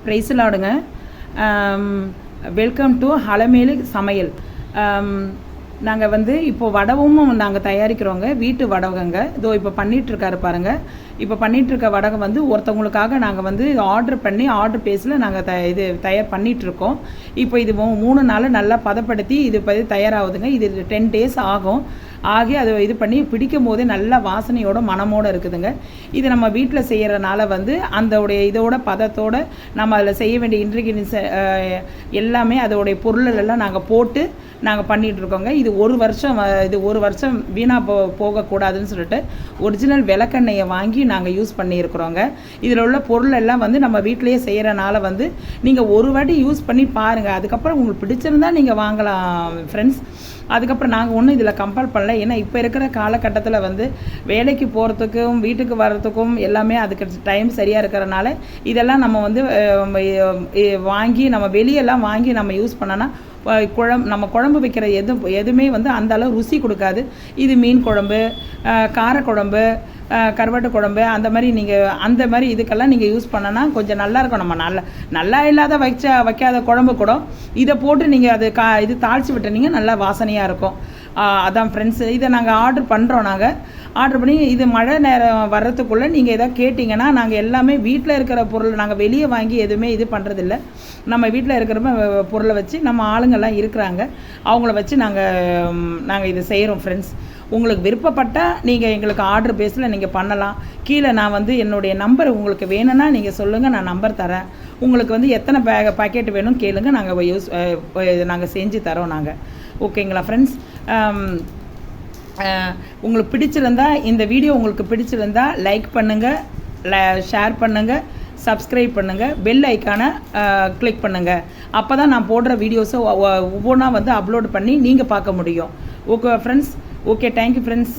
Price லாடுங்க. Welcome to Alamelu சமையல். நாங்கள் வந்து இப்போது வடவும் நாங்கள் தயாரிக்கிறோங்க, வீட்டு வடகங்க. இதோ இப்போ பண்ணிகிட்ருக்காரு பாருங்கள். இப்போ பண்ணிகிட்ருக்க வடகம் வந்து ஒருத்தவங்களுக்காக நாங்கள் வந்து ஆர்டர் பண்ணி ஆர்டர் பேஸில் நாங்கள் தயார் பண்ணிகிட்ருக்கோம். இப்போ இது 3 நாள் நல்லா பதப்படுத்தி இது தயாராகுதுங்க. இது 10 days ஆகும். ஆகி அதை இது பண்ணி பிடிக்கும் போதே நல்ல வாசனையோட மனமோடு இருக்குதுங்க. இது நம்ம வீட்டில் செய்கிறனால வந்து அந்த இதோட பதத்தோடு நம்ம அதில் செய்ய வேண்டிய இன்க்ரீடியன்ஸ் எல்லாமே அதோடைய பொருளெல்லாம் நாங்கள் போட்டு நாங்கள் பண்ணிகிட்ருக்கோங்க. இது ஒரு வருஷம் வீணாக போகக்கூடாதுன்னு சொல்லிட்டு ஒரிஜினல் விளக்கெண்ணெயை வாங்கி நாங்கள் யூஸ் பண்ணியிருக்கிறோங்க. இதில் உள்ள பொருள் எல்லாம் வந்து நம்ம வீட்டிலையே செய்கிறனால வந்து நீங்கள் ஒரு வாட்டி யூஸ் பண்ணி பாருங்கள். அதுக்கப்புறம் உங்களுக்கு பிடிச்சிருந்தா நீங்கள் வாங்கலாம் ஃப்ரெண்ட்ஸ். அதுக்கப்புறம் நாங்கள் ஒன்றும் இதில் கம்பல் பண்ணல. ஏன்னா இப்போ இருக்கிற காலகட்டத்தில் வந்து வேலைக்கு போகிறதுக்கும் வீட்டுக்கு வர்றதுக்கும் எல்லாமே அதுக்கு டைம் சரியாக இருக்கிறனால இதெல்லாம் நம்ம வந்து வாங்கி நம்ம வெளியெல்லாம் வாங்கி நம்ம யூஸ் பண்ணோன்னா நம்ம குழம்பு வைக்கிற எதுவுமே வந்து அந்த அளவு ருசி கொடுக்காது. இது மீன் குழம்பு, காரக்குழம்பு, கருவாட்டு குழம்பு அந்த மாதிரி இதுக்கெல்லாம் நீங்கள் யூஸ் பண்ணனா கொஞ்சம் நல்லாயிருக்கும். நம்ம நல்லா இல்லாத வைக்காத குழம்பு கூட இதை போட்டு நீங்கள் அது இது தாளித்து விட்டுனீங்க நல்லா வாசனையாக இருக்கும். அதான் ஃப்ரெண்ட்ஸ், இதை நாங்கள் ஆர்டர் பண்ணுறோம். ஆர்டர் பண்ணி இது மழை நேரம் வர்றதுக்குள்ளே நீங்கள் எதாவது கேட்டிங்கன்னா நாங்கள் எல்லாமே வீட்டில் இருக்கிற பொருள் நாங்கள் வெளியே வாங்கி எதுவுமே இது பண்ணுறதில்ல. நம்ம வீட்டில் இருக்கிற பொருளை வச்சு நம்ம ஆளுங்கள்லாம் இருக்கிறாங்க, அவங்கள வச்சு நாங்கள் இதை செய்கிறோம் ஃப்ரெண்ட்ஸ். உங்களுக்கு விருப்பப்பட்டால் நீங்கள் எங்களுக்கு ஆர்டர் பேஸில் நீங்கள் பண்ணலாம். கீழே நான் வந்து என்னுடைய நம்பர் உங்களுக்கு வேணும்னா நீங்கள் சொல்லுங்கள், நான் நம்பர் தரேன். உங்களுக்கு வந்து எத்தனை பேக்கெட் வேணும் கேளுங்க, நாங்கள் செஞ்சு தரோம் நாங்கள். ஓகேங்களா ஃப்ரெண்ட்ஸ்? உங்களுக்கு பிடிச்சிருந்தா இந்த வீடியோ உங்களுக்கு பிடிச்சிருந்தா லைக் பண்ணுங்கள், ஷேர் பண்ணுங்கள், சப்ஸ்கிரைப் பண்ணுங்கள், பெல் ஐக்கானை கிளிக் பண்ணுங்கள். அப்போ தான் நான் போடுற வீடியோஸை ஒவ்வொன்றா வந்து அப்லோட் பண்ணி நீங்கள் பார்க்க முடியும். Okay friends? Okay, thank you friends.